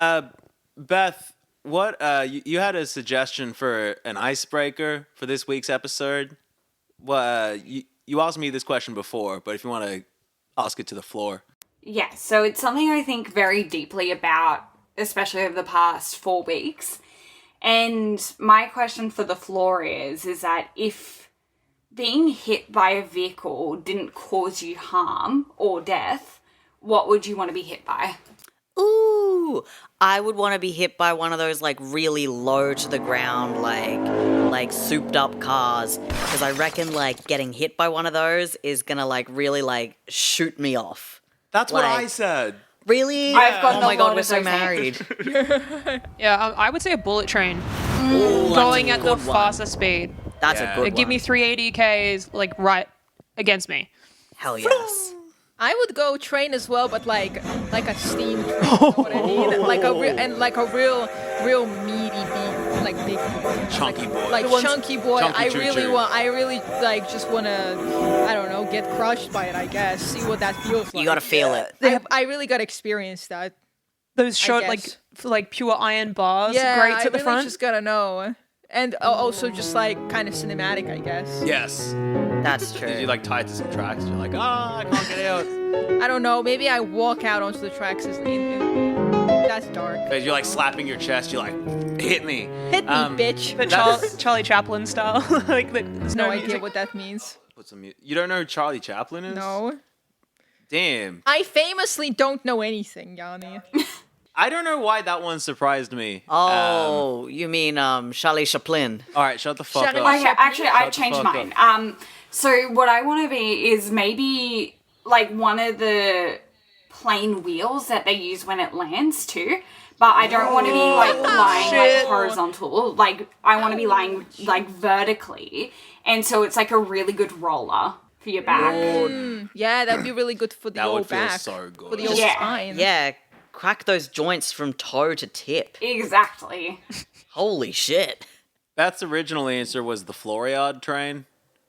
Beth, what you had a suggestion for an icebreaker for this week's episode? Well, you asked me this question before, but if you want to ask it to the floor. Yeah, so it's something I think very deeply about, especially over the past 4 weeks. And my question for the floor is that if being hit by a vehicle didn't cause you harm or death, what would you want to be hit by? Ooh, I would want to be hit by one of those like really low to the ground, like souped up cars, because I reckon like getting hit by one of those is gonna like really like shoot me off. That's what I said. Really? I've got oh my god, lot we're of so those married. Yeah, I would say a bullet train. Ooh, Going at the good one. fastest speed. That's a good one. Give me 380 Ks, like, right against me. Hell yes. I would go train as well, but like a steam train. You know what I mean? Like a real meaty beef, like big, Chunky boy. like chunky boy. Chunky I choo-choo. really like just wanna, I don't know, get crushed by it. I guess, see what that feels like. You gotta feel it. I really gotta experience that. Those short, guess. like pure iron bars, Yeah, great I to the really front. just gotta know, and also just like kind of cinematic, I guess. Yes. That's true. You like tied to some tracks. You're like, I can't get out. I don't know. Maybe I walk out onto the tracks. That's dark. But you're like slapping your chest. You're like, hit me. Hit me, bitch. The Charlie Chaplin style. Like, there's No no idea music. what that means. Put some. You don't know who Charlie Chaplin is? No. Damn. I famously don't know anything, Yanni. I don't know why that one surprised me. Oh, you mean Charlie Chaplin? All right, shut the fuck Shut it up. up. Okay, actually, Shut I've the changed fuck mine. So what I want to be is maybe like one of the plane wheels that they use when it lands too. But I don't want to be like lying like horizontal. Like I want to be lying like vertically, and so it's like a really good roller for your back. Yeah, that'd be really good for the That would old feel back. so good. For the old Yeah. spine. Yeah, crack those joints from toe to tip. Exactly. Holy shit. Beth's original answer was the Floriade train.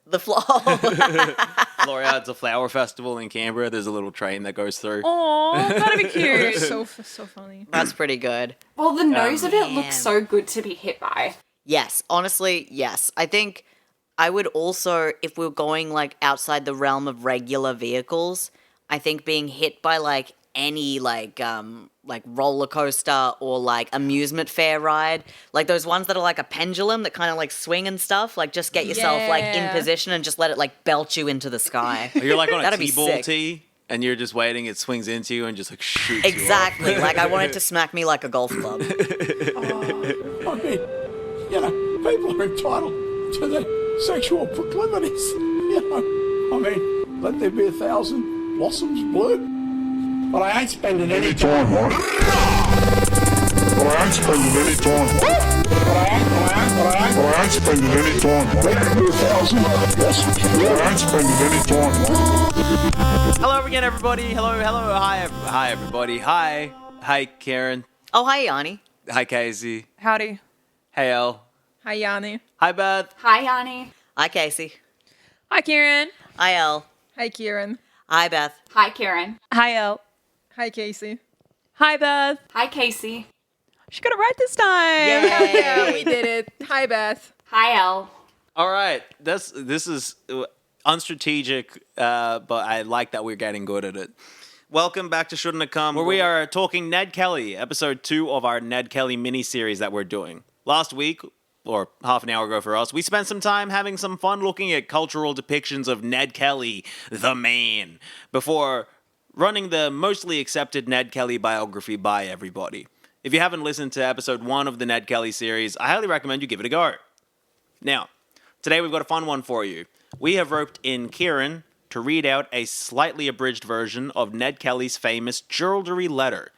The floor. Floriade's a flower festival in Canberra. There's a little train that goes through. Aw, that'd be cute. So funny. That's pretty good. Well, the nose of it man. looks so good to be hit by. Yes, honestly, yes. I think I would also, if we're going like outside the realm of regular vehicles, I think being hit by like any like roller coaster or like amusement fair ride, like those ones that are like a pendulum that kind of like swing and stuff, like just get yourself like in Yeah. position and just let it like belt you into the sky. You're like on a That'd be T-ball sick. tee, and you're just waiting. It swings into you and just like shoots Exactly. Like I wanted to smack me like a golf club. I mean, you know, people are entitled to their sexual proclivities. You know, I mean, let there be 1,000 blossoms bloom. But I ain't spending any time on it. But I ain't spending any time on it. But I ain't spending any time on it. Let there be 1,000 blossoms bloom. But I ain't spending any time on it. Hello again, everybody. Hello. Hi, everybody. Hi, Karen. Oh, hi, Yanni. Hi, Casey. Howdy. Hey, Elle. Hi, Yanni. Hi, Beth. Hi, Yanni. Hi, Casey. Hi, Kieran. Hi, Elle. Hi, Kieran. Hi, Beth. Hi, Karen. Hi, Elle. Hi, Casey. Hi, Beth. Hi, Casey. She got it right this time. Yeah, we did it. Hi, Beth. Hi, Elle. All right. This is unstrategic, but I like that we're getting good at it. Welcome back to Shouldntacome, where we are talking Ned Kelly, episode 2 of our Ned Kelly mini-series that we're doing. Last week, or half an hour ago for us, we spent some time having some fun looking at cultural depictions of Ned Kelly, the man, before running the mostly accepted Ned Kelly biography by everybody. If you haven't listened to episode 1 of the Ned Kelly series, I highly recommend you give it a go. Now, today we've got a fun one for you. We have roped in Kieran to read out a slightly abridged version of Ned Kelly's famous Jerilderie letter,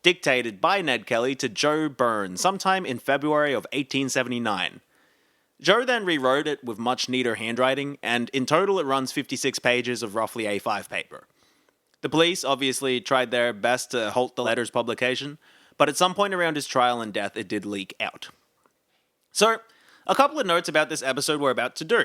dictated by Ned Kelly to Joe Byrne sometime in February of 1879. Joe then rewrote it with much neater handwriting, and in total it runs 56 pages of roughly A5 paper. The police obviously tried their best to halt the letter's publication, but at some point around his trial and death it did leak out. So, a couple of notes about this episode we're about to do.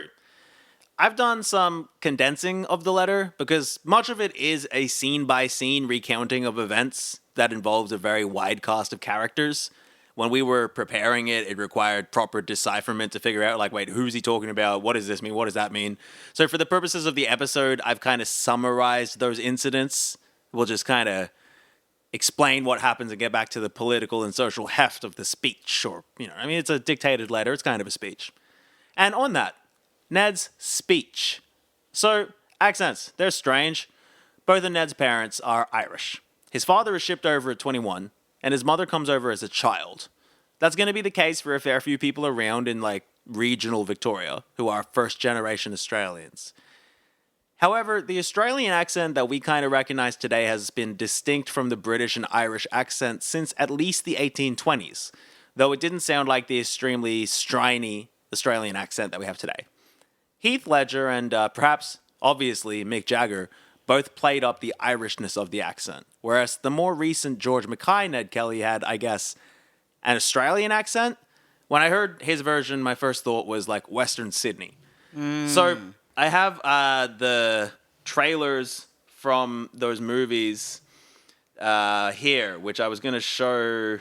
I've done some condensing of the letter because much of it is a scene-by-scene recounting of events, that involves a very wide cast of characters. When we were preparing it, it required proper decipherment to figure out, like, wait, who's he talking about? What does this mean? What does that mean? So for the purposes of the episode, I've kind of summarized those incidents. We'll just kind of explain what happens and get back to the political and social heft of the speech. Or, it's a dictated letter. It's kind of a speech. And on that, Ned's speech. So, accents, they're strange. Both of Ned's parents are Irish. His father is shipped over at 21, and his mother comes over as a child. That's going to be the case for a fair few people around in, regional Victoria, who are first-generation Australians. However, the Australian accent that we kind of recognize today has been distinct from the British and Irish accent since at least the 1820s, though it didn't sound like the extremely striny Australian accent that we have today. Heath Ledger and perhaps, obviously, Mick Jagger both played up the Irishness of the accent, whereas the more recent George Mackay Ned Kelly had, I guess, an Australian accent. When I heard his version, my first thought was Western Sydney. So I have the trailers from those movies here, which I was going to show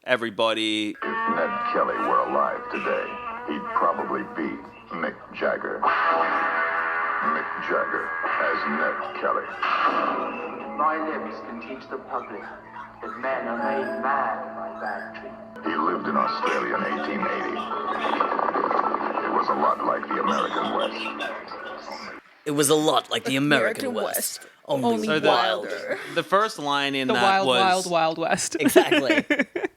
everybody. If Ned Kelly were alive today, he'd probably be Mick Jagger. Mick Jagger as Ned Kelly. My lips can teach the public that men are made mad by bad treatment. He lived in Australia in 1880. It was a lot like the American West. It was a lot like the American West. Only wilder. The first line in The that wild, was... wild, wild west. Exactly.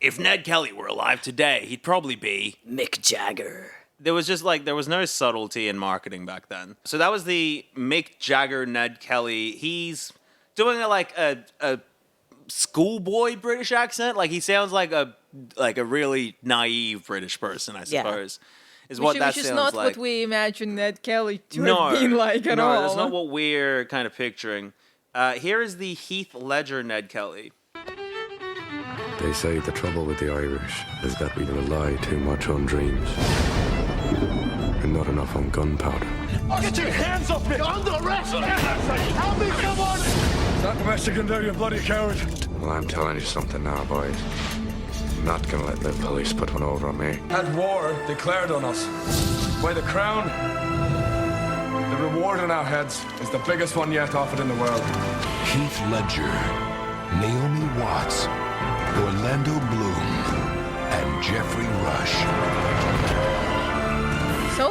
If Ned Kelly were alive today, he'd probably be... Mick Jagger. There was just there was no subtlety in marketing back then. So that was the Mick Jagger Ned Kelly. He's doing a schoolboy British accent. He sounds like a really naive British person, I suppose. Is what that which is sounds not like. what we imagine Ned Kelly to have been like at all. No, that's not what we're kind of picturing. Here is the Heath Ledger Ned Kelly. They say the trouble with the Irish is that we rely too much on dreams and not enough on gunpowder. Get your hands off me! You're under arrest! Help me, someone! Is that the best you can do, you bloody coward? Well, I'm telling you something now, boys. I'm not gonna let the police put one over on me. Had war declared on us by the Crown. The reward on our heads is the biggest one yet offered in the world. Heath Ledger, Naomi Watts, Orlando Bloom, and Jeffrey Rush. So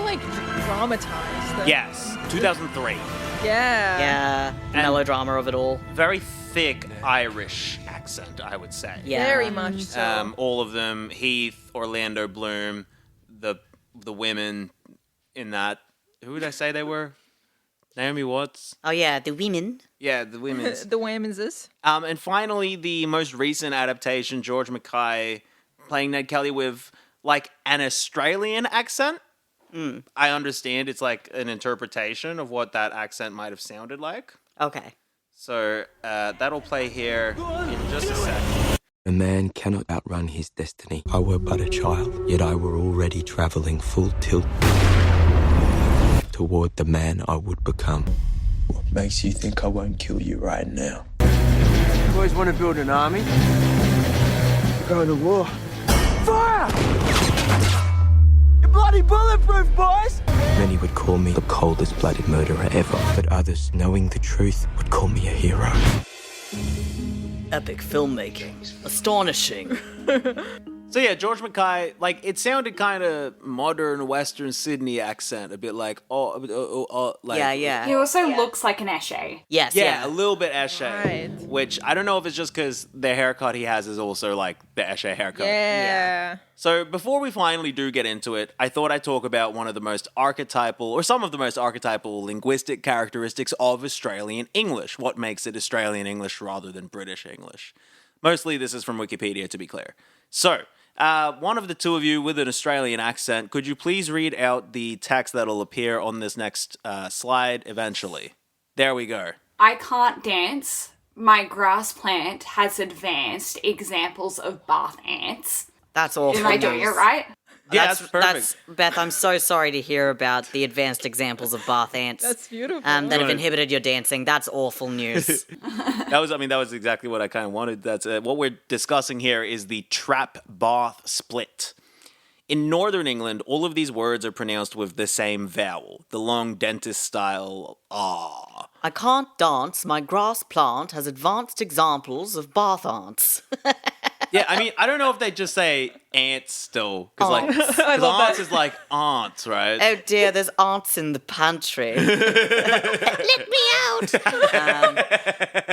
dramatized. Yes, 2003. Yeah. Yeah, melodrama of it all. Very thick Irish accent, I would say. Yeah. Very much so. All of them, Heath, Orlando Bloom, the women in that. Who would I say they were? Naomi Watts. Oh yeah, the women. Yeah, the women. The women's. And finally, the most recent adaptation, George Mackay playing Ned Kelly with an Australian accent. I understand it's an interpretation of what that accent might have sounded like. Okay. So that'll play here in just a second. A man cannot outrun his destiny. I were but a child, yet I were already travelling full tilt toward the man I would become. What makes you think I won't kill you right now? You boys want to build an army? We're going to war. Fire! You're bloody bulletproof, boys! Many would call me the coldest blooded murderer ever, but others, knowing the truth, would call me a hero. Epic filmmaking. Astonishing. So yeah, George Mackay, it sounded kind of modern Western Sydney accent, a bit yeah. He also looks like an Eshe. Yes, yeah, a little bit Eshe, Right. which I don't know if it's just because the haircut he has is also the Eshe haircut. Yeah. So before we finally do get into it, I thought I'd talk about one of the most archetypal, or some of the most archetypal linguistic characteristics of Australian English. What makes it Australian English rather than British English? Mostly this is from Wikipedia, to be clear. So, one of the two of you with an Australian accent, could you please read out the text that'll appear on this next slide eventually? There we go. I can't dance. My grass plant has advanced examples of bath ants. That's awful. Am I doing it right? Yeah, that's perfect. Beth, I'm so sorry to hear about the advanced examples of bath ants. That's beautiful. That have inhibited your dancing. That's awful news. That was exactly what I kind of wanted. That's what we're discussing here is the trap bath split. In Northern England, all of these words are pronounced with the same vowel, the long dentist style ah. I can't dance. My grass plant has advanced examples of bath ants. Yeah, I mean, I don't know if they just say ants still, because Aunts. aunts is like aunts, right? Oh dear, there's ants in the pantry. Let me out!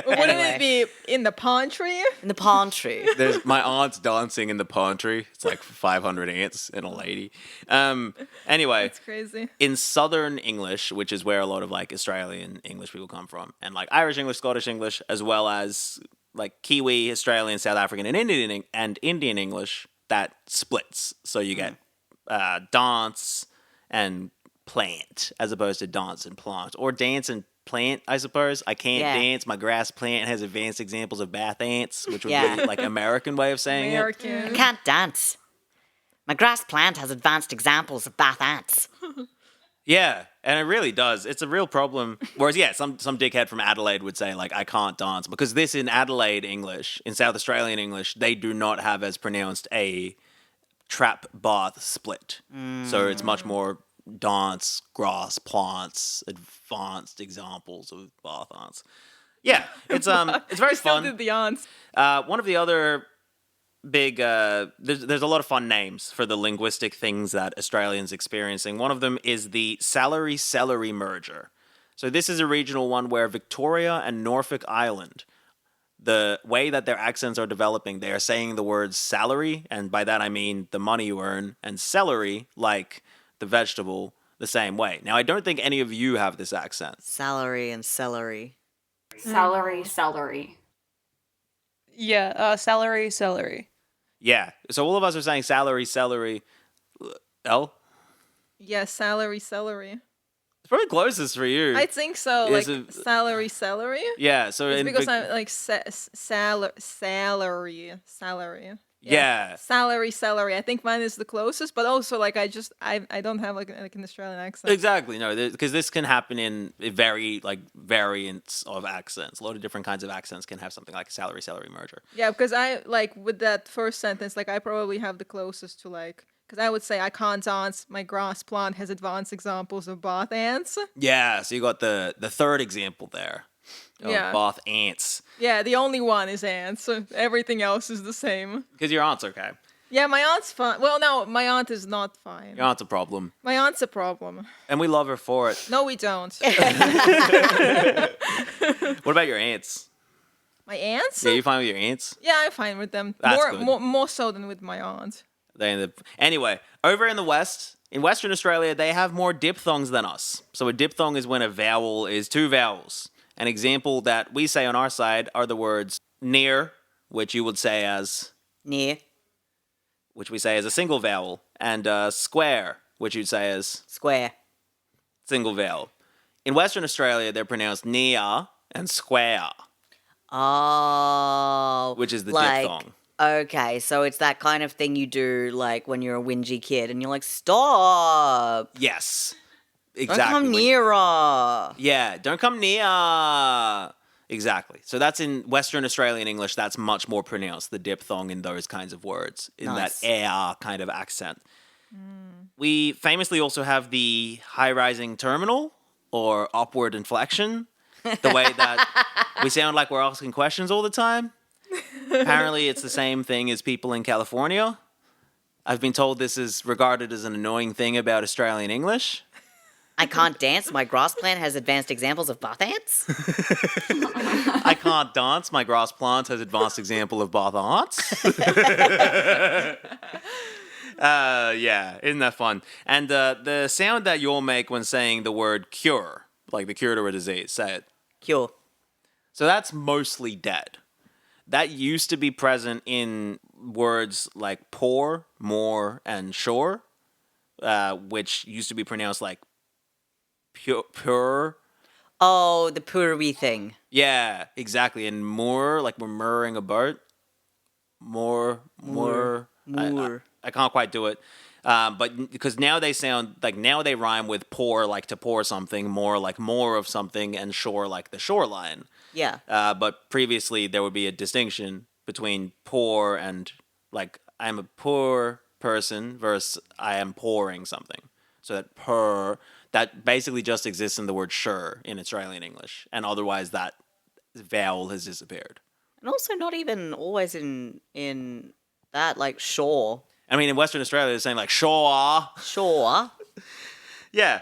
Wouldn't it be in the pantry? In the pantry. There's my aunt's dancing in the pantry. It's like 500 ants and a lady. Anyway, That's crazy. in Southern English, which is where a lot of like Australian English people come from, and like Irish English, Scottish English, as well as like Kiwi, Australian, South African, and Indian English, that splits. So you get dance and plant as opposed to dance and plant, or dance and plant, I suppose. I can't dance. My grass plant has advanced examples of bath ants, which would be like American way of saying it. I can't dance. My grass plant has advanced examples of bath ants. Yeah, and it really does. It's a real problem. Whereas, yeah, some dickhead from Adelaide would say, like, I can't dance. Because this in Adelaide English, in South Australian English, they do not have as pronounced a trap bath split. So it's much more dance, grass, plants, advanced examples of bath ants. Yeah, it's very Still fun. did the aunts. One of the other big there's a lot of fun names for the linguistic things that Australians experiencing. One of them is the salary-celery merger. So this is a regional one where Victoria and Norfolk Island, the way that their accents are developing, they are saying the words salary, and by that I mean the money you earn, and celery, like the vegetable, the same way. Now, I don't think any of you have this accent. Salary and celery. Celery. Yeah, celery. Yeah, so all of us are saying salary. L? Yeah, celery. It's probably closest for you. I think so. Is Like celery. Yeah, so It's in because Vic- I'm like salary. Yeah. Salary. I think mine is the closest, but also like I don't have like an Australian accent. Exactly, no, because this can happen in variants of accents. A lot of different kinds of accents can have something like a salary merger. Yeah, because I like with that first sentence, like I probably have the closest to like, because I would say I can't dance. My grass plant has advanced examples of bath ants. Yeah, so you got the third example there. Of bath ants. Yeah, the only one is ants. So everything else is the same. Because your aunt's okay. Yeah, my aunt's fine. Well, no, my aunt is not fine. Your aunt's a problem. My aunt's a problem. And we love her for it. No, we don't. What about your aunts? My aunts? Yeah, you fine with your aunts? Yeah, I'm fine with them. That's good. More so than with my aunt. Anyway, over in the West, in Western Australia, they have more diphthongs than us. So a diphthong is when a vowel is two vowels. An example that we say on our side are the words near, which you would say as near, which we say as a single vowel, and square, which you'd say as square, single vowel. In Western Australia, they're pronounced near and square. Oh, which is the diphthong. Okay, so it's that kind of thing you do like when you're a whingy kid and you're like, stop. Yes. Exactly. Don't come nearer. Yeah, don't come near. Exactly. So that's in Western Australian English. That's much more pronounced, the diphthong in those kinds of words, in that air kind of accent. We famously also have the high-rising terminal or upward inflection, the way that we sound like we're asking questions all the time. Apparently, it's the same thing as people in California. I've been told this is regarded as an annoying thing about Australian English. I can't dance. My grass plant has advanced examples of bath ants. I can't dance. My grass plant has advanced example of bath ants. Yeah, isn't that fun? And the sound that you'll make when saying the word cure, like the cure to a disease, say it. Cure. So that's mostly dead. That used to be present in words like pour, more, and sure, which used to be pronounced like pure. Oh, the puri thing. Yeah, exactly. And more, like we're murring a boat. More. I can't quite do it. But because now they sound like now they rhyme with pour like to pour something, more like more of something, and shore like the shoreline. Yeah. But previously there would be a distinction between poor and like I'm a poor person versus I am pouring something. So that purr, that basically just exists in the word sure in Australian English. And otherwise that vowel has disappeared. And also not even always in that, like, shore. I mean, in Western Australia, they're saying like shore. Shore. Yeah.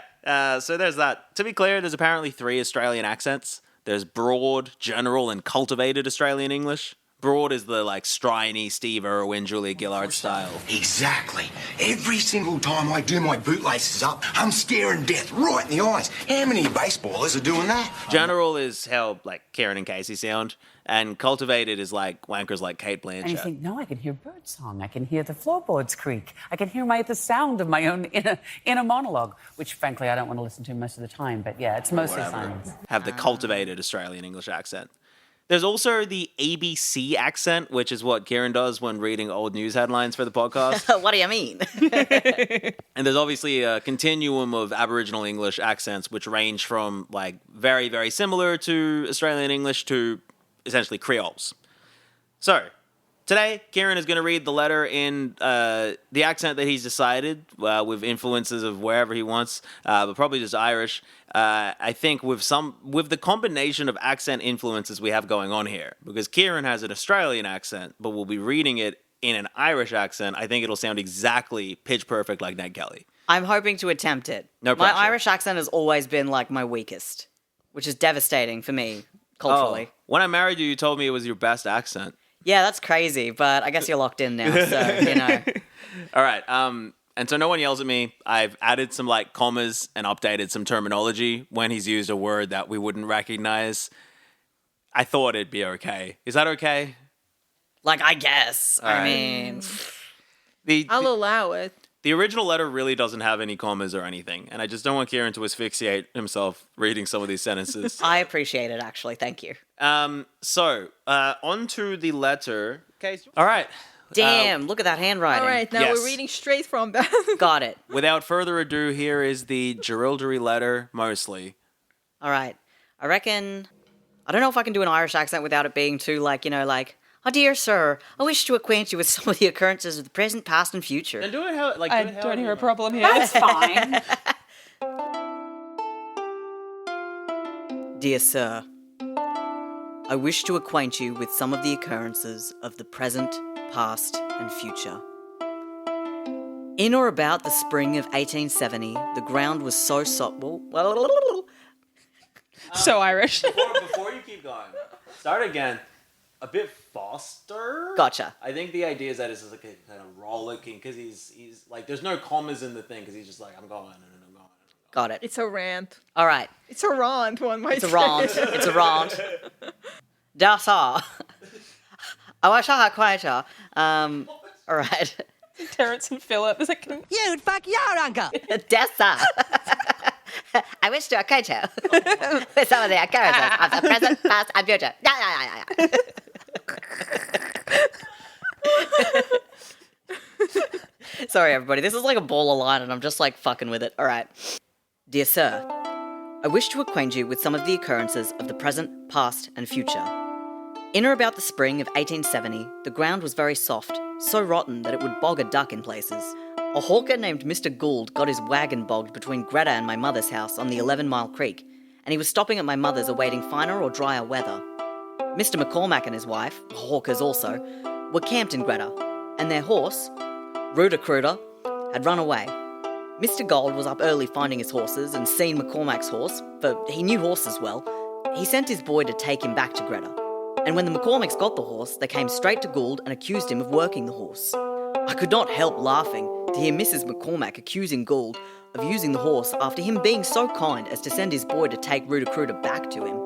So there's that. To be clear, there's apparently 3 Australian accents. There's broad, general, and cultivated Australian English. Broad is the like striny Steve Irwin, Julia Gillard style. Exactly. Every single time I do my bootlaces up, I'm staring death right in the eyes. How many baseballers are doing that? General is how like Kieran and Casey sound, and cultivated is like wankers like Kate Blanchett. And you think, no, I can hear birdsong. I can hear the floorboards creak. I can hear the sound of my own inner monologue, which frankly I don't want to listen to most of the time. But yeah, it's mostly silence. Have the cultivated Australian English accent. There's also the ABC accent, which is what Kieran does when reading old news headlines for the podcast. What do you mean? And there's obviously a continuum of Aboriginal English accents, which range from like very, very similar to Australian English to essentially Creoles. So, today, Kieran is going to read the letter in the accent that he's decided, with influences of wherever he wants, but probably just Irish. I think with the combination of accent influences we have going on here, because Kieran has an Australian accent, but we'll be reading it in an Irish accent. I think it'll sound exactly pitch perfect like Ned Kelly. I'm hoping to attempt it. No pressure. My Irish accent has always been like my weakest, which is devastating for me culturally. Oh, when I married you, you told me it was your best accent. Yeah, that's crazy, but I guess you're locked in now, so, you know. All right, and so no one yells at me. I've added some, like, commas and updated some terminology when he's used a word that we wouldn't recognize. I thought it'd be okay. Is that okay? Like, I guess. All right. I mean... I'll allow it. The original letter really doesn't have any commas or anything, and I just don't want Kieran to asphyxiate himself reading some of these sentences. I appreciate it, actually. Thank you. So, on to the letter. Okay. All right. Damn, look at that handwriting. All right, now we're reading straight from that. Got it. Without further ado, here is the Jerilderie letter, mostly. All right. I reckon... I don't know if I can do an Irish accent without it being too, like, you know, like... Oh, dear sir, I wish to acquaint you with some of the occurrences of the present, past, and future. And do it how... Like, I don't hear a problem here. That's fine. Dear sir, I wish to acquaint you with some of the occurrences of the present, past, and future. In or about the spring of 1870, the ground was so soft... So Irish. Before you keep going, start again. A bit faster. Gotcha. I think the idea is that it's just like a kind of rollicking, because he's like, there's no commas in the thing, because he's just like, I'm going, and I'm going. Got it. It's a rant. All right. It's a rant, one might say. It's a rant. It's a rant. Das all. I wish I had quieter. All right. Terrence and Philip. There's like, You'd fuck your uncle. Dessa. I wish to acquaint you with some of the occurrences of the present, past, and future. Sorry, everybody. This is like a baller line, and I'm just like fucking with it. All right. Dear sir, I wish to acquaint you with some of the occurrences of the present, past, and future. In or about the spring of 1870, the ground was very soft, so rotten that it would bog a duck in places. A hawker named Mr. Gould got his wagon bogged between Greta and my mother's house on the 11-mile creek, and he was stopping at my mother's awaiting finer or drier weather. Mr. McCormack and his wife, hawkers also, were camped in Greta, and their horse, Rooter Crooter, had run away. Mr. Gould was up early finding his horses and seen McCormack's horse, for he knew horses well. He sent his boy to take him back to Greta, and when the McCormacks got the horse, they came straight to Gould and accused him of working the horse. I could not help laughing to hear Mrs. McCormack accusing Gould of using the horse after him being so kind as to send his boy to take Rooter Crooter back to him.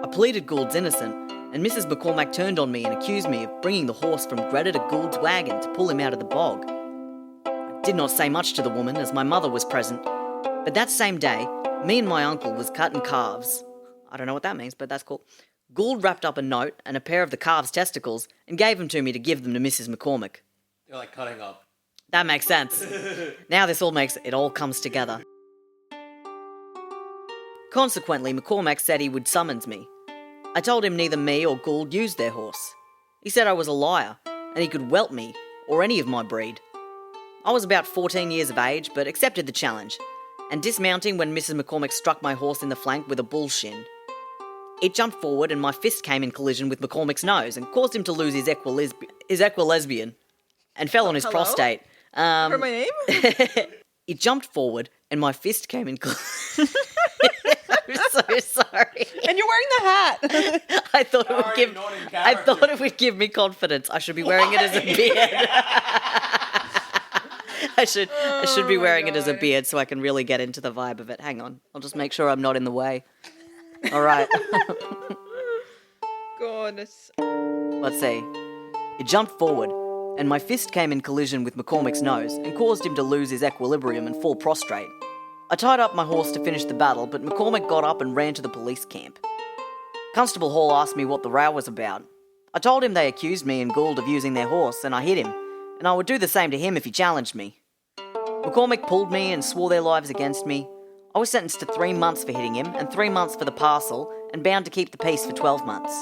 I pleaded Gould's innocent, and Mrs. McCormack turned on me and accused me of bringing the horse from Greta to Gould's wagon to pull him out of the bog. I did not say much to the woman as my mother was present, but that same day, me and my uncle was cutting calves. I don't know what that means, but that's cool. Gould wrapped up a note and a pair of the calves' testicles and gave them to me to give them to Mrs. McCormack. You're like cutting up That makes sense. Now it all comes together. Consequently, McCormack said he would summons me. I told him neither me or Gould used their horse. He said I was a liar, and he could welt me, or any of my breed. I was about 14 years of age, but accepted the challenge, and dismounting when Mrs. McCormack struck my horse in the flank with a bull shin. It jumped forward and my fist came in collision with McCormack's nose and caused him to lose his equilesbian and fell on his prostate. For my name? It jumped forward and my fist came in collision. I'm so sorry. And you're wearing the hat. I thought it would give me confidence. I should be wearing it as a beard. I should be wearing it as a beard so I can really get into the vibe of it. Hang on. I'll just make sure I'm not in the way. All right. God. Let's see. It jumped forward, and my fist came in collision with McCormack's nose and caused him to lose his equilibrium and fall prostrate. I tied up my horse to finish the battle, but McCormack got up and ran to the police camp. Constable Hall asked me what the row was about. I told him they accused me and Gould of using their horse, and I hit him, and I would do the same to him if he challenged me. McCormack pulled me and swore their lives against me. I was sentenced to 3 months for hitting him and 3 months for the parcel and bound to keep the peace for 12 months.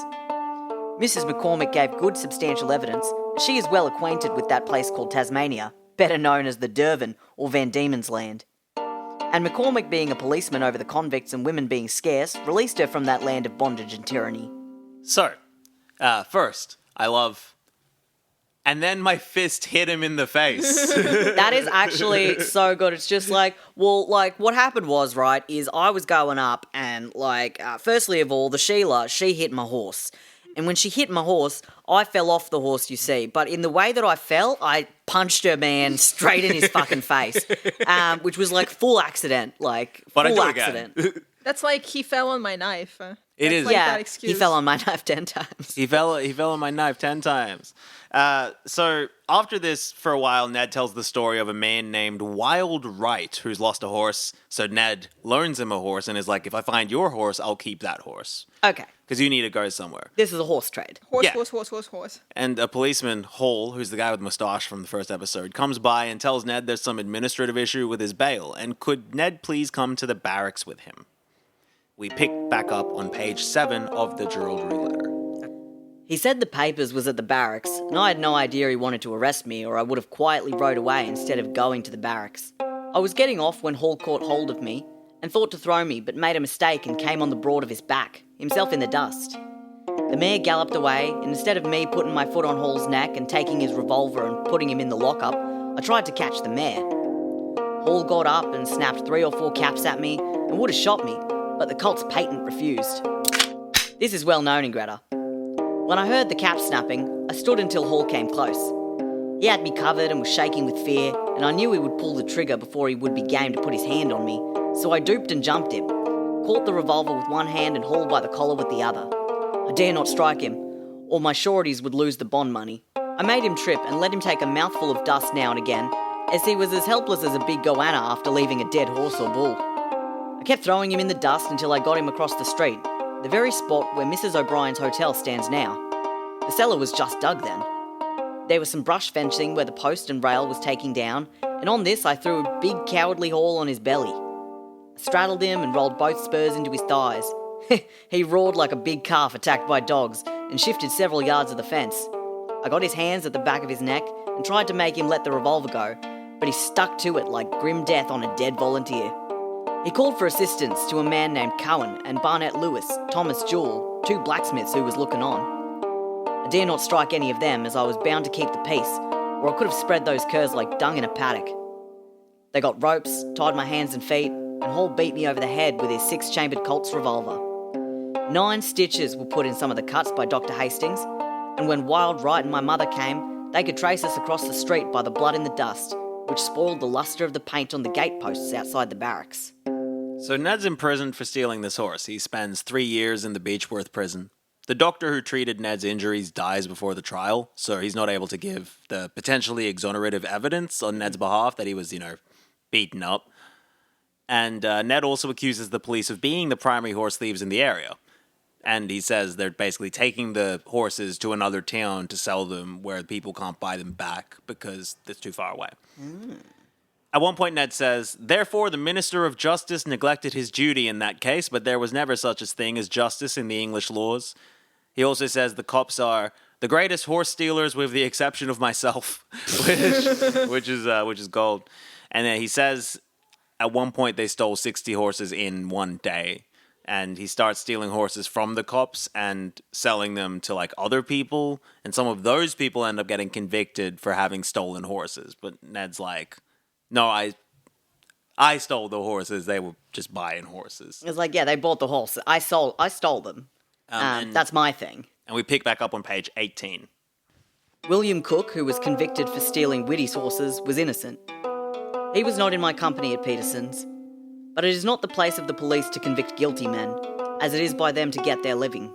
Mrs. McCormack gave good substantial evidence. She is well acquainted with that place called Tasmania, better known as the Dervin or Van Diemen's Land. And McCormack, being a policeman over the convicts and women being scarce, released her from that land of bondage and tyranny. So, first, I love... And then my fist hit him in the face. That is actually so good. It's just like, well, like, what happened was, right, is I was going up and, like, firstly of all, the Sheila, she hit my horse. And when she hit my horse, I fell off the horse, you see. But in the way that I fell, I punched her man straight in his fucking face, which was, like, full accident. Like, but full I do accident. Again. That's like he fell on my knife. It is. Like yeah, that excuse. he fell on my knife 10 times. He fell on my knife 10 times. So after this, for a while, Ned tells the story of a man named Wild Wright who's lost a horse. So Ned loans him a horse and is like, if I find your horse, I'll keep that horse. Okay. Because you need to go somewhere. This is a horse trade. Horse. And a policeman, Hall, who's the guy with the mustache from the first episode, comes by and tells Ned there's some administrative issue with his bail. And could Ned please come to the barracks with him? We pick back up on page 7 of the Jerilderie letter. He said the papers was at the barracks, and I had no idea he wanted to arrest me, or I would have quietly rode away instead of going to the barracks. I was getting off when Hall caught hold of me, and thought to throw me, but made a mistake and came on the broad of his back, himself in the dust. The mare galloped away, and instead of me putting my foot on Hall's neck and taking his revolver and putting him in the lockup, I tried to catch the mare. Hall got up and snapped 3 or 4 caps at me, and would have shot me, but the Colt's patent refused. This is well known in Greta. When I heard the cap snapping, I stood until Hall came close. He had me covered and was shaking with fear, and I knew he would pull the trigger before he would be game to put his hand on me, so I duped and jumped him, caught the revolver with one hand and hauled by the collar with the other. I dare not strike him, or my sureties would lose the bond money. I made him trip and let him take a mouthful of dust now and again, as he was as helpless as a big goanna after leaving a dead horse or bull. I kept throwing him in the dust until I got him across the street, the very spot where Mrs. O'Brien's hotel stands now. The cellar was just dug then. There was some brush fencing where the post and rail was taking down, and on this I threw a big cowardly haul on his belly. I straddled him and rolled both spurs into his thighs. He roared like a big calf attacked by dogs and shifted several yards of the fence. I got his hands at the back of his neck and tried to make him let the revolver go, but he stuck to it like grim death on a dead volunteer. He called for assistance to a man named Cowan and Barnett Lewis, Thomas Jewell, 2 blacksmiths who was looking on. I dare not strike any of them as I was bound to keep the peace, or I could have spread those curs like dung in a paddock. They got ropes, tied my hands and feet, and Hall beat me over the head with his 6-chambered Colt's revolver. 9 stitches were put in some of the cuts by Dr. Hastings, and when Wild Wright and my mother came, they could trace us across the street by the blood in the dust, which spoiled the lustre of the paint on the gateposts outside the barracks. So Ned's imprisoned for stealing this horse. He spends 3 years in the Beechworth prison. The doctor who treated Ned's injuries dies before the trial, so he's not able to give the potentially exonerative evidence on Ned's behalf that he was, beaten up. And Ned also accuses the police of being the primary horse thieves in the area. And he says they're basically taking the horses to another town to sell them where people can't buy them back because it's too far away. At one point, Ned says, therefore, the Minister of Justice neglected his duty in that case, but there was never such a thing as justice in the English laws. He also says the cops are the greatest horse stealers with the exception of myself, which is gold. And then he says at one point they stole 60 horses in one day. And he starts stealing horses from the cops and selling them to like other people. And some of those people end up getting convicted for having stolen horses. But Ned's like, no, I stole the horses. They were just buying horses. It's like, yeah, they bought the horse. I stole them. That's my thing. And we pick back up on page 18. William Cook, who was convicted for stealing Whitty's horses, was innocent. He was not in my company at Peterson's. But it is not the place of the police to convict guilty men, as it is by them to get their living.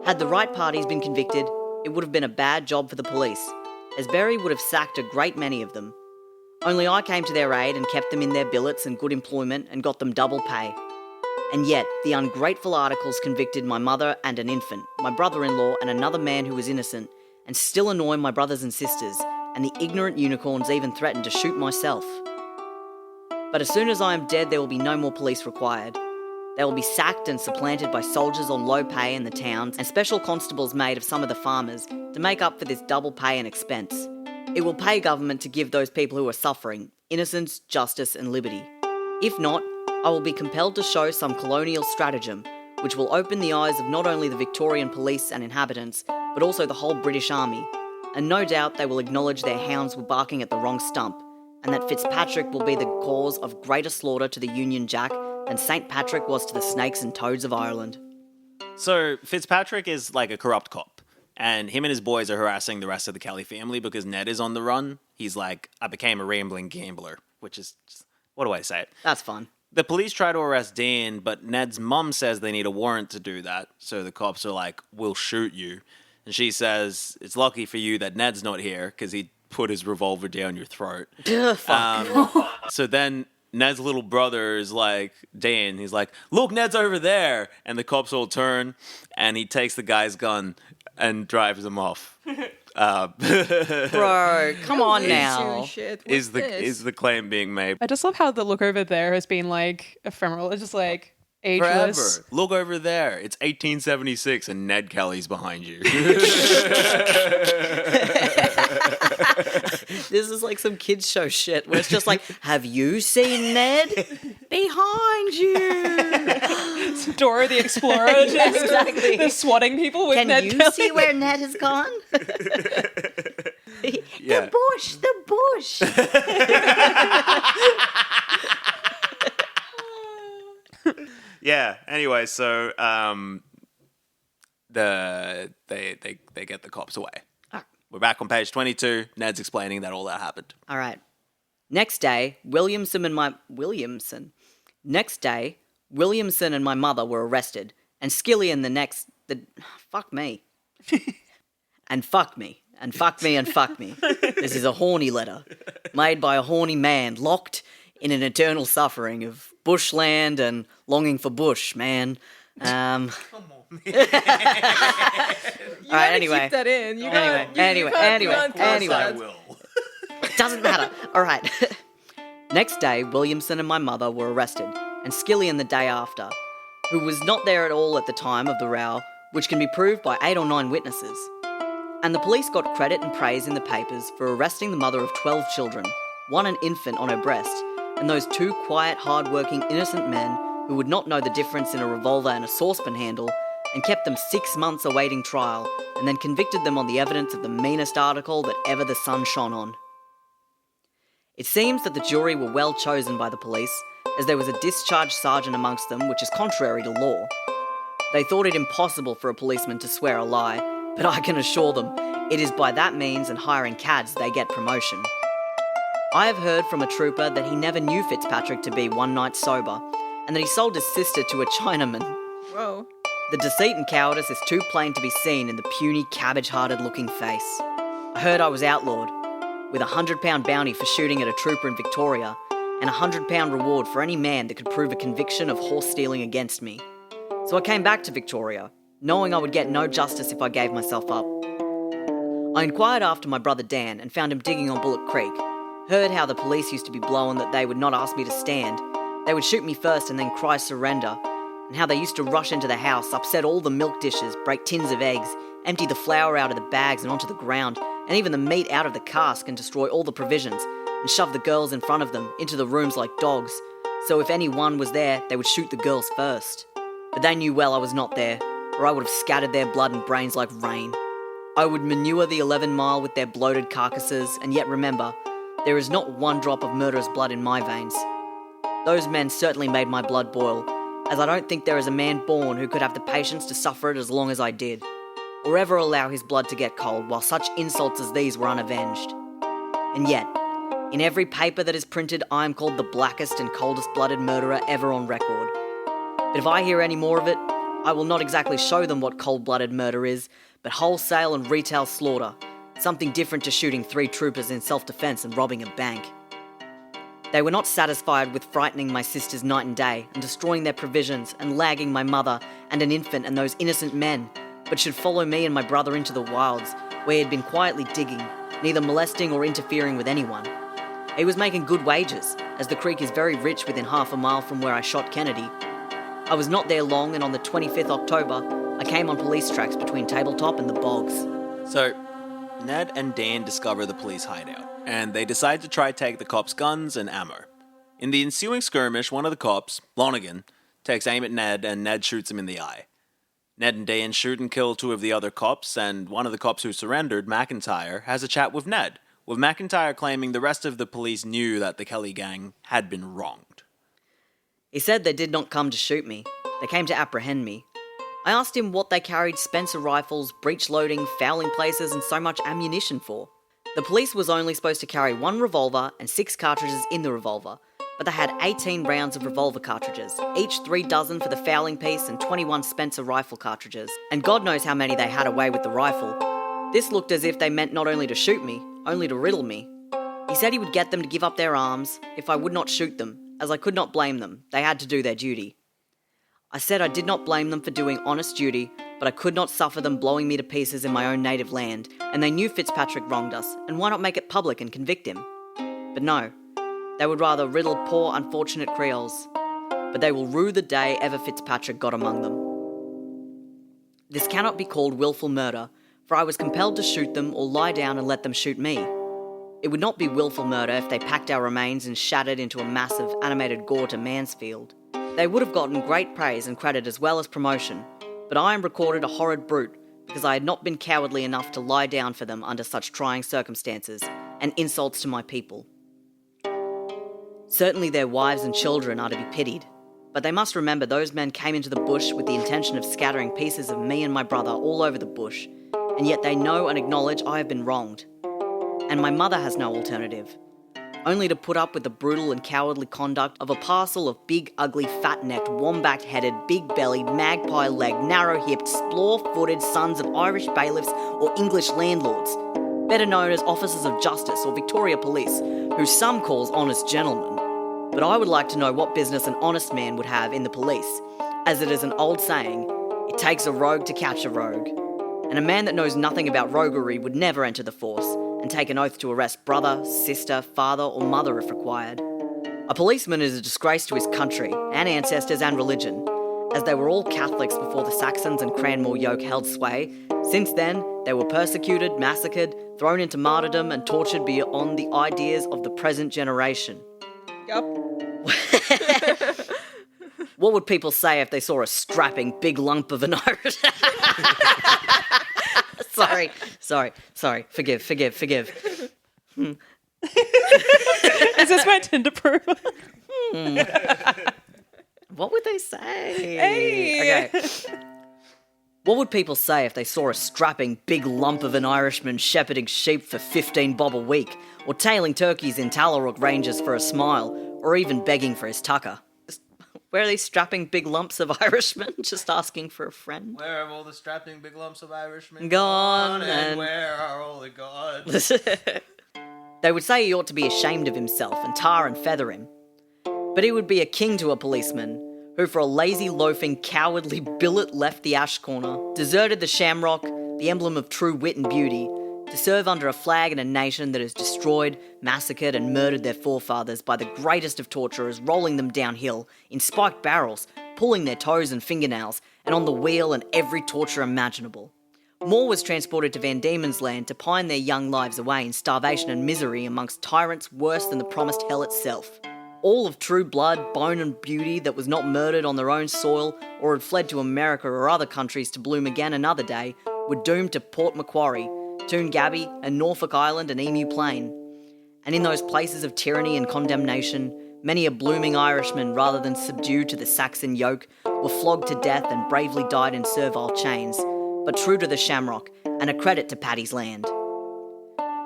Had the right parties been convicted, it would have been a bad job for the police, as Berry would have sacked a great many of them. Only I came to their aid and kept them in their billets and good employment and got them double pay. And yet, the ungrateful articles convicted my mother and an infant, my brother-in-law and another man who was innocent, and still annoy my brothers and sisters, and the ignorant unicorns even threatened to shoot myself. But as soon as I am dead, there will be no more police required. They will be sacked and supplanted by soldiers on low pay in the towns and special constables made of some of the farmers to make up for this double pay and expense. It will pay government to give those people who are suffering innocence, justice and liberty. If not, I will be compelled to show some colonial stratagem which will open the eyes of not only the Victorian police and inhabitants, but also the whole British Army. And no doubt they will acknowledge their hounds were barking at the wrong stump, and that Fitzpatrick will be the cause of greater slaughter to the Union Jack than St. Patrick was to the snakes and toads of Ireland. So Fitzpatrick is like a corrupt cop, and him and his boys are harassing the rest of the Kelly family because Ned is on the run. He's like, I became a rambling gambler, which is, just, what do I say? That's fun. The police try to arrest Dan, but Ned's mum says they need a warrant to do that. So the cops are like, we'll shoot you. And she says, it's lucky for you that Ned's not here because he put his revolver down your throat. So then Ned's little brother is like, Dan, he's like, look, Ned's over there. And the cops all turn and he takes the guy's gun and drives him off. Bro, come on now. Is the claim being made. I just love how the look over there has been like ephemeral. It's just like ageless. Forever. Look over there. It's 1876 and Ned Kelly's behind you. This is like some kids show shit where it's just like, have you seen Ned? Behind you. It's Dora the Explorer. Yeah, exactly. They're swatting people with Can Ned you Kelly. see where Ned has gone? Yeah. The bush. Yeah. Anyway, so they get the cops away. We're back on page 22. Ned's explaining that all that happened. All right. Next day, Williamson and my mother were arrested, and Skillian fuck me. And fuck me. And fuck me and fuck me. This is a horny letter, made by a horny man, locked in an eternal suffering of bushland and longing for bush, man. Come on, man. All right, anyway. Keep that in. Anyway. I will. It doesn't matter. All right. Next day, Williamson and my mother were arrested, and Skillian the day after, who was not there at all at the time of the row, which can be proved by 8 or 9 witnesses. And the police got credit and praise in the papers for arresting the mother of 12 children, one an infant on her breast, and those 2 quiet, hard-working, innocent men who would not know the difference in a revolver and a saucepan handle, and kept them 6 months awaiting trial, and then convicted them on the evidence of the meanest article that ever the sun shone on. It seems that the jury were well chosen by the police, as there was a discharged sergeant amongst them, which is contrary to law. They thought it impossible for a policeman to swear a lie, but I can assure them, it is by that means and hiring cads they get promotion. I have heard from a trooper that he never knew Fitzpatrick to be one night sober, and that he sold his sister to a Chinaman. Whoa. The deceit and cowardice is too plain to be seen in the puny, cabbage-hearted looking face. I heard I was outlawed, with a £100 bounty for shooting at a trooper in Victoria, and a £100 reward for any man that could prove a conviction of horse stealing against me. So I came back to Victoria, knowing I would get no justice if I gave myself up. I inquired after my brother Dan and found him digging on Bullock Creek. Heard how the police used to be blowing that they would not ask me to stand. They would shoot me first and then cry surrender. And how they used to rush into the house, upset all the milk dishes, break tins of eggs, empty the flour out of the bags and onto the ground, and even the meat out of the cask and destroy all the provisions, and shove the girls in front of them into the rooms like dogs. So if anyone was there, they would shoot the girls first. But they knew well I was not there, or I would have scattered their blood and brains like rain. I would manure the 11 Mile with their bloated carcasses, and yet remember, there is not one drop of murderous blood in my veins. Those men certainly made my blood boil, as I don't think there is a man born who could have the patience to suffer it as long as I did, or ever allow his blood to get cold while such insults as these were unavenged. And yet, in every paper that is printed, I am called the blackest and coldest-blooded murderer ever on record. But if I hear any more of it, I will not exactly show them what cold-blooded murder is, but wholesale and retail slaughter, something different to shooting 3 troopers in self-defense and robbing a bank. They were not satisfied with frightening my sisters night and day and destroying their provisions and lagging my mother and an infant and those innocent men, but should follow me and my brother into the wilds, where he had been quietly digging, neither molesting or interfering with anyone. He was making good wages, as the creek is very rich within half a mile from where I shot Kennedy. I was not there long, and on the 25th October, I came on police tracks between Tabletop and the Bogs. So, Ned and Dan discover the police hideout, and they decide to try take the cops' guns and ammo. In the ensuing skirmish, one of the cops, Lonergan, takes aim at Ned, and Ned shoots him in the eye. Ned and Dan shoot and kill 2 of the other cops, and one of the cops who surrendered, McIntyre, has a chat with Ned, with McIntyre claiming the rest of the police knew that the Kelly gang had been wronged. He said they did not come to shoot me. They came to apprehend me. I asked him what they carried Spencer rifles, breech loading, fouling places, and so much ammunition for. The police was only supposed to carry 1 revolver and 6 cartridges in the revolver, but they had 18 rounds of revolver cartridges, each 3 dozen for the fouling piece and 21 Spencer rifle cartridges, and God knows how many they had away with the rifle. This looked as if they meant not only to shoot me, only to riddle me. He said he would get them to give up their arms if I would not shoot them, as I could not blame them. They had to do their duty. I said I did not blame them for doing honest duty, but I could not suffer them blowing me to pieces in my own native land, and they knew Fitzpatrick wronged us, and why not make it public and convict him? But no, they would rather riddle poor unfortunate Creoles, but they will rue the day ever Fitzpatrick got among them. This cannot be called willful murder, for I was compelled to shoot them or lie down and let them shoot me. It would not be willful murder if they packed our remains and shattered into a massive animated gore to Mansfield. They would have gotten great praise and credit as well as promotion, but I am recorded a horrid brute because I had not been cowardly enough to lie down for them under such trying circumstances and insults to my people. Certainly their wives and children are to be pitied, but they must remember those men came into the bush with the intention of scattering pieces of me and my brother all over the bush, and yet they know and acknowledge I have been wronged. And my mother has no alternative, only to put up with the brutal and cowardly conduct of a parcel of big, ugly, fat-necked, wombat-headed, big-bellied, magpie-legged, narrow-hipped, splaw-footed sons of Irish bailiffs or English landlords, better known as officers of justice or Victoria Police, who some calls honest gentlemen. But I would like to know what business an honest man would have in the police, as it is an old saying, it takes a rogue to catch a rogue. And a man that knows nothing about roguery would never enter the force, and take an oath to arrest brother, sister, father, or mother if required. A policeman is a disgrace to his country, and ancestors and religion, as they were all Catholics before the Saxons and Cranmore yoke held sway. Since then, they were persecuted, massacred, thrown into martyrdom, and tortured beyond the ideas of the present generation. Yup. What would people say if they saw a strapping big lump of an Irish? Sorry. Forgive. Is this my Tinder profile? What would they say? Hey. Okay. What would people say if they saw a strapping big lump of an Irishman shepherding sheep for 15 bob a week, or tailing turkeys in Tallarook ranges for a smile, or even begging for his tucker? Where are these strapping big lumps of Irishmen just asking for a friend? Where have all the strapping big lumps of Irishmen gone? And where are all the gods? They would say he ought to be ashamed of himself and tar and feather him. But he would be a king to a policeman, who for a lazy, loafing, cowardly billet left the ash corner, deserted the shamrock, the emblem of true wit and beauty, to serve under a flag in a nation that has destroyed, massacred and murdered their forefathers by the greatest of torturers, rolling them downhill in spiked barrels, pulling their toes and fingernails, and on the wheel and every torture imaginable. More was transported to Van Diemen's Land to pine their young lives away in starvation and misery amongst tyrants worse than the promised hell itself. All of true blood, bone and beauty that was not murdered on their own soil or had fled to America or other countries to bloom again another day were doomed to Port Macquarie, Toongabbie and Norfolk Island and Emu Plain. And in those places of tyranny and condemnation, many a blooming Irishman, rather than subdued to the Saxon yoke, were flogged to death and bravely died in servile chains, but true to the shamrock and a credit to Paddy's land.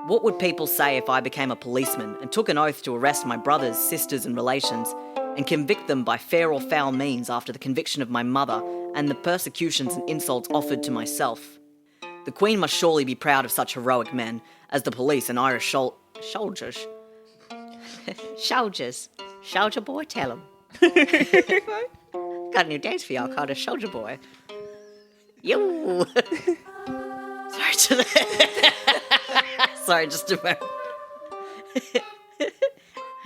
What would people say if I became a policeman and took an oath to arrest my brothers, sisters and relations and convict them by fair or foul means after the conviction of my mother and the persecutions and insults offered to myself? The Queen must surely be proud of such heroic men as the police and Irish soldiers. Soldiers. Soldier boy, tell 'em. Got a new dance for y'all called a soldier boy. Yo! Sorry, just a moment.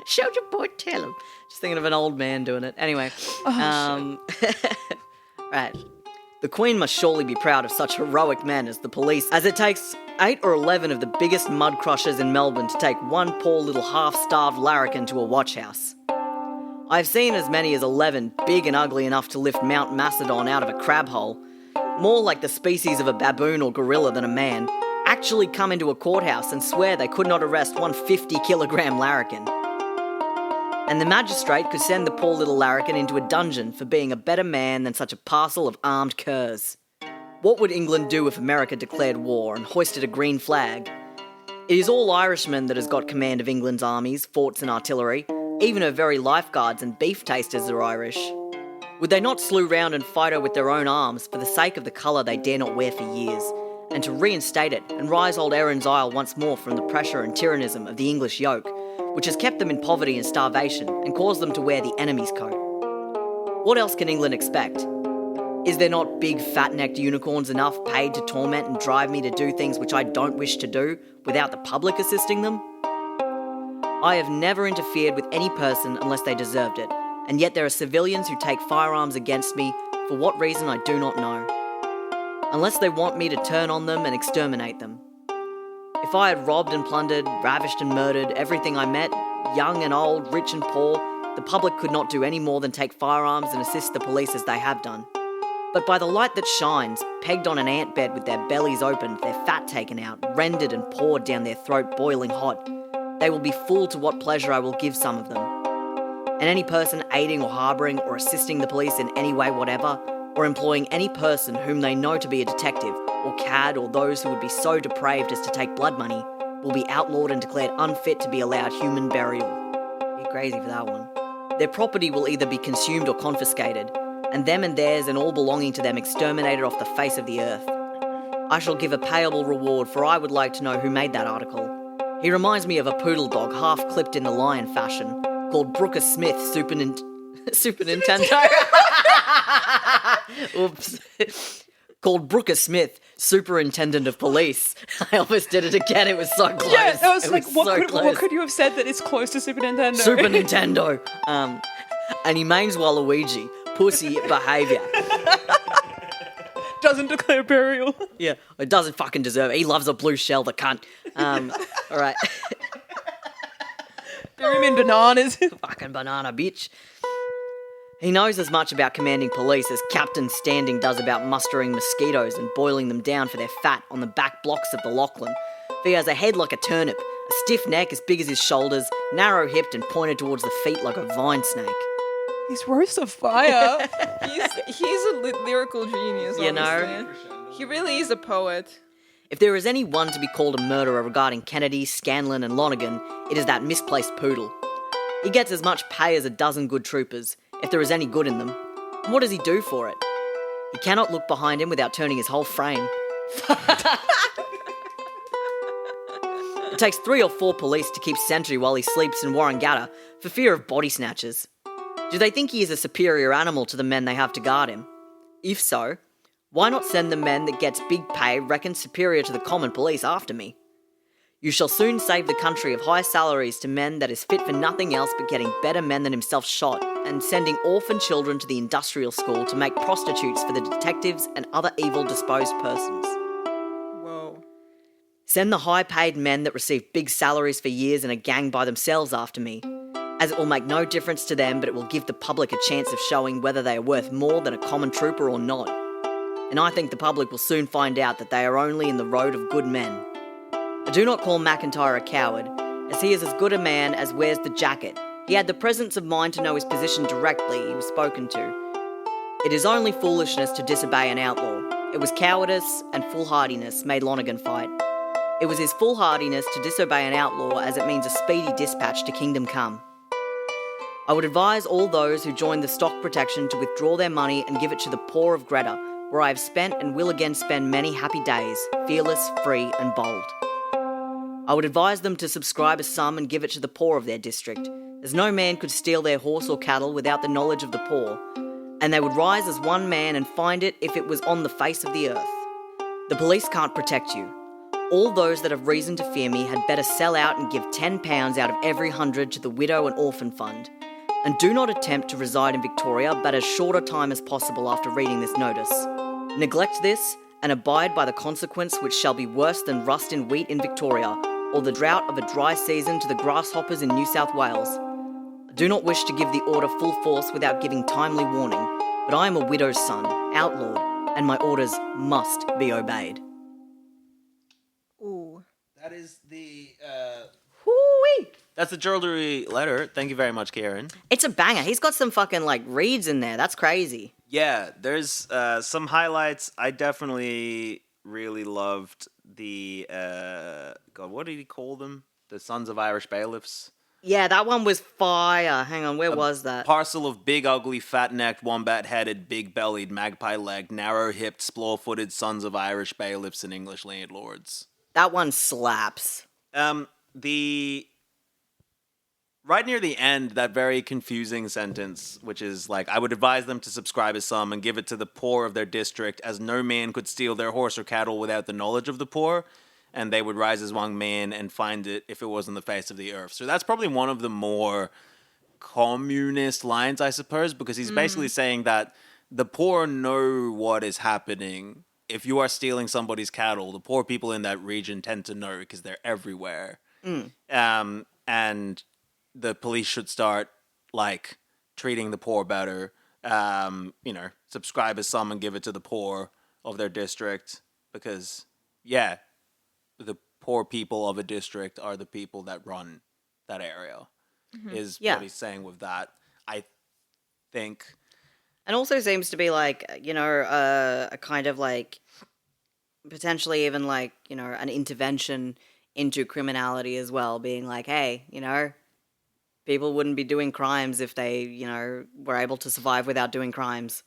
Soldier boy, tell 'em. Just thinking of an old man doing it. Anyway. Right. The Queen must surely be proud of such heroic men as the police, as it takes 8 or 11 of the biggest mud crushers in Melbourne to take one poor little half-starved larrikin to a watch house. I've seen as many as 11 big and ugly enough to lift Mount Macedon out of a crab hole, more like the species of a baboon or gorilla than a man, actually come into a courthouse and swear they could not arrest one 50-kilogram larrikin. And the magistrate could send the poor little larrikin into a dungeon for being a better man than such a parcel of armed curs. What would England do if America declared war and hoisted a green flag? It is all Irishmen that has got command of England's armies, forts and artillery. Even her very lifeguards and beef tasters are Irish. Would they not slew round and fight her with their own arms for the sake of the colour they dare not wear for years, and to reinstate it and rise old Erin's Isle once more from the pressure and tyrannism of the English yoke, which has kept them in poverty and starvation and caused them to wear the enemy's coat? What else can England expect? Is there not big fat-necked unicorns enough paid to torment and drive me to do things which I don't wish to do without the public assisting them? I have never interfered with any person unless they deserved it, and yet there are civilians who take firearms against me for what reason I do not know. Unless they want me to turn on them and exterminate them. If I had robbed and plundered, ravished and murdered everything I met, young and old, rich and poor, the public could not do any more than take firearms and assist the police as they have done. But by the light that shines, pegged on an ant bed with their bellies opened, their fat taken out, rendered and poured down their throat boiling hot, they will be full to what pleasure I will give some of them. And any person aiding or harbouring or assisting the police in any way whatever, or employing any person whom they know to be a detective, or cad, or those who would be so depraved as to take blood money, will be outlawed and declared unfit to be allowed human burial. Be crazy for that one. Their property will either be consumed or confiscated, and them and theirs and all belonging to them exterminated off the face of the earth. I shall give a payable reward, for I would like to know who made that article. He reminds me of a poodle dog half clipped in the lion fashion, called Brooker Smith, Super Nintendo. Oops. Called Brooker Smith, Superintendent of Police. I almost did it again, it was so close. Yeah, I was like, what could you have said that is close to Super Nintendo? Super Nintendo. And he mains Waluigi. Pussy behaviour. Doesn't declare burial. Yeah, it doesn't fucking deserve it. He loves a blue shell, the cunt. Alright. Bury him in bananas. Fucking banana, bitch. He knows as much about commanding police as Captain Standing does about mustering mosquitoes and boiling them down for their fat on the back blocks of the Lachlan. For he has a head like a turnip, a stiff neck as big as his shoulders, narrow-hipped and pointed towards the feet like a vine snake. These roasts of fire. He's a lyrical genius, you know? Honestly. He really is a poet. If there is any one to be called a murderer regarding Kennedy, Scanlon and Lonergan, it is that misplaced poodle. He gets as much pay as a dozen good troopers, if there is any good in them. And what does he do for it? He cannot look behind him without turning his whole frame. It takes 3 or 4 police to keep sentry while he sleeps in Warrangata for fear of body snatchers. Do they think he is a superior animal to the men they have to guard him? If so, why not send the men that gets big pay reckoned superior to the common police after me? You shall soon save the country of high salaries to men that is fit for nothing else but getting better men than himself shot, and sending orphan children to the industrial school to make prostitutes for the detectives and other evil-disposed persons. Whoa. Send the high-paid men that receive big salaries for years in a gang by themselves after me, as it will make no difference to them, but it will give the public a chance of showing whether they are worth more than a common trooper or not. And I think the public will soon find out that they are only in the road of good men. I do not call McIntyre a coward, as he is as good a man as wears the jacket. He had the presence of mind to know his position directly he was spoken to. It is only foolishness to disobey an outlaw. It was cowardice and foolhardiness made Lonergan fight. It was his foolhardiness to disobey an outlaw, as it means a speedy dispatch to Kingdom Come. I would advise all those who join the stock protection to withdraw their money and give it to the poor of Greta, where I have spent and will again spend many happy days, fearless, free and bold. I would advise them to subscribe a sum and give it to the poor of their district, as no man could steal their horse or cattle without the knowledge of the poor, and they would rise as one man and find it if it was on the face of the earth. The police can't protect you. All those that have reason to fear me had better sell out and give £10 out of every 100 to the Widow and Orphan Fund, and do not attempt to reside in Victoria but as short a time as possible after reading this notice. Neglect this, and abide by the consequence, which shall be worse than rust in wheat in Victoria, or the drought of a dry season to the grasshoppers in New South Wales. I do not wish to give the order full force without giving timely warning, but I am a widow's son, outlawed, and my orders must be obeyed. Ooh. That is the... Hoo-wee! That's the Jerilderie letter. Thank you very much, Kieran. It's a banger. He's got some fucking, reads in there. That's crazy. Yeah, there's some highlights. I definitely really loved the... God, what did he call them? The Sons of Irish Bailiffs? Yeah, that one was fire. Hang on, where was that? Parcel of big, ugly, fat-necked, wombat-headed, big-bellied, magpie-legged, narrow-hipped, splaw-footed Sons of Irish Bailiffs and English landlords. That one slaps. Right near the end, that very confusing sentence, which is like, I would advise them to subscribe a sum and give it to the poor of their district, as no man could steal their horse or cattle without the knowledge of the poor, and they would rise as one man and find it if it was on the face of the earth. So that's probably one of the more communist lines, I suppose, because he's basically saying that the poor know what is happening. If you are stealing somebody's cattle, the poor people in that region tend to know because they're everywhere. And the police should start, treating the poor better. Subscribe a sum and give it to the poor of their district because, the poor people of a district are the people that run that area, is what he's saying with that, I think. And also seems to be a kind of potentially even an intervention into criminality as well, being like, hey, people wouldn't be doing crimes if they, were able to survive without doing crimes.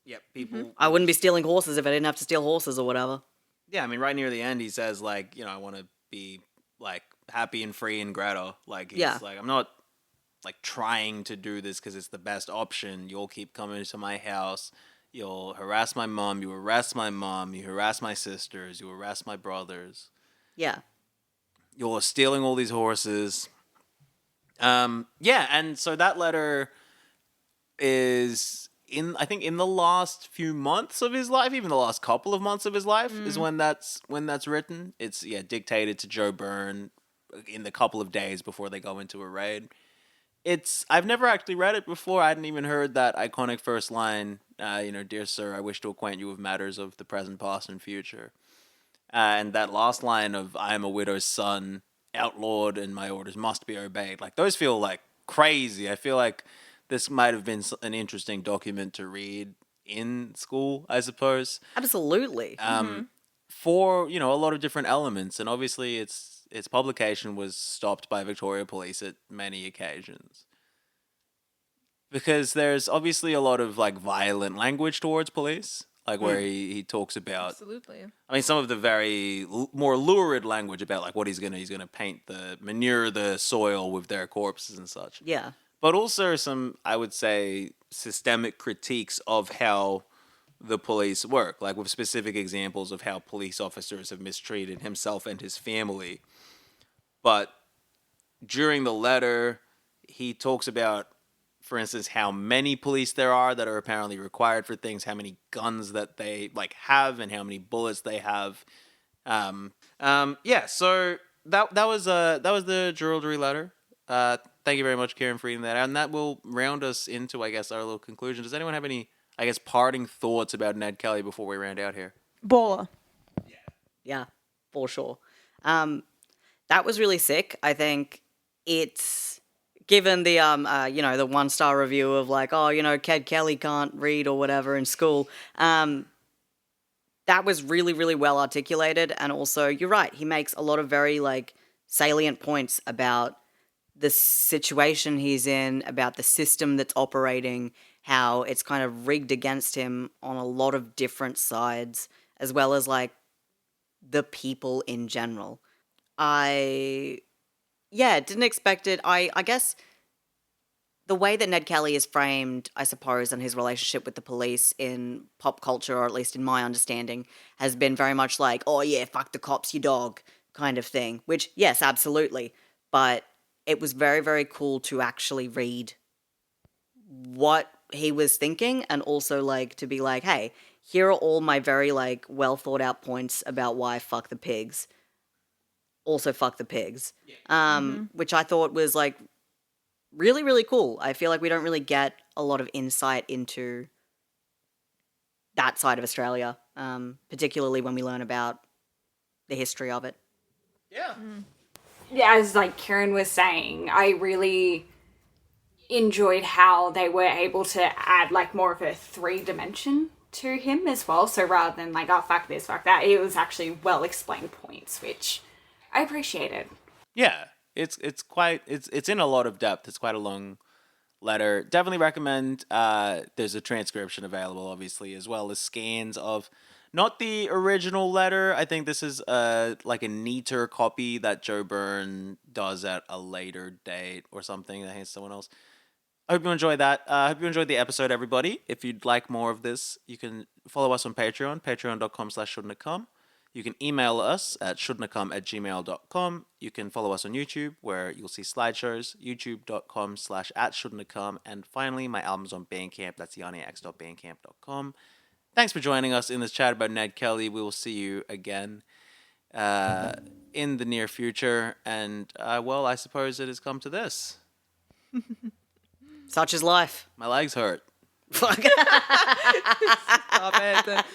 Yep, people... I wouldn't be stealing horses if I didn't have to steal horses or whatever. Yeah, I mean, right near the end, he says, I want to be, happy and free in Greta. I'm not, trying to do this because it's the best option. You'll keep coming to my house. You'll harass my mom. You arrest my mom. You harass my sisters. You arrest my brothers. Yeah. You're stealing all these horses. And so that letter is... I think in the last few months of his life, even the last couple of months of his life, is when that's written. It's dictated to Joe Byrne in the couple of days before they go into a raid. I've never actually read it before. I hadn't even heard that iconic first line, dear sir, I wish to acquaint you with matters of the present, past, and future. And that last line of I am a widow's son, outlawed, and my orders must be obeyed. Those feel crazy. I feel like this might have been an interesting document to read in school, I suppose. Absolutely. For, a lot of different elements. And obviously its publication was stopped by Victoria Police at many occasions. Because there's obviously a lot of, violent language towards police. Where he talks about... Absolutely. I mean, some of the very more lurid language about, what he's gonna paint the soil with their corpses and such. Yeah. but also some, I would say, systemic critiques of how the police work, like with specific examples of how police officers have mistreated himself and his family. But during the letter, he talks about, for instance, how many police there are that are apparently required for things, how many guns that they like have, and how many bullets they have. Yeah. So that was the Jerilderie letter. Thank you very much, Kieran, for reading that, and that will round us into, I guess, our little conclusion. Does anyone have any, I guess, parting thoughts about Ned Kelly before we round out here? Baller. Yeah, for sure. That was really sick. I think it's given the the 1-star review of like, oh, Ned Kelly can't read or whatever in school. That was really, really well articulated, and also you're right. He makes a lot of very like salient points about the situation he's in, about the system that's operating, how it's kind of rigged against him on a lot of different sides, as well as like the people in general. Didn't expect it. I guess the way that Ned Kelly is framed, I suppose, and his relationship with the police in pop culture, or at least in my understanding, has been very much like, oh yeah, fuck the cops, you dog, kind of thing. Which, yes, absolutely. But it was very, very cool to actually read what he was thinking, and also like to be like, hey, here are all my very like well thought out points about why fuck the pigs. Also fuck the pigs. Which I thought was like really, really cool. I feel like we don't really get a lot of insight into that side of Australia, particularly when we learn about the history of it. Yeah. Yeah, as like Kieran was saying, I really enjoyed how they were able to add like more of a 3-dimension to him as well. So rather than like, oh, fuck this, fuck that, it was actually well explained points, which I appreciated. Yeah, it's in a lot of depth. It's quite a long letter. Definitely recommend. There's a transcription available, obviously, as well as scans of not the original letter. I think this is like a neater copy that Joe Byrne does at a later date or something. I think it's someone else. I hope you enjoyed that. I hope you enjoyed the episode, everybody. If you'd like more of this, you can follow us on Patreon, patreon.com/shouldntacome. You can email us at shouldntacome@gmail.com. You can follow us on YouTube, where you'll see slideshows, youtube.com/@shouldntacome. And finally, my album's on Bandcamp. That's yanniax.bandcamp.com. Thanks for joining us in this chat about Ned Kelly. We will see you again in the near future. And, well, I suppose it has come to this. Such is life. My legs hurt. Stop it.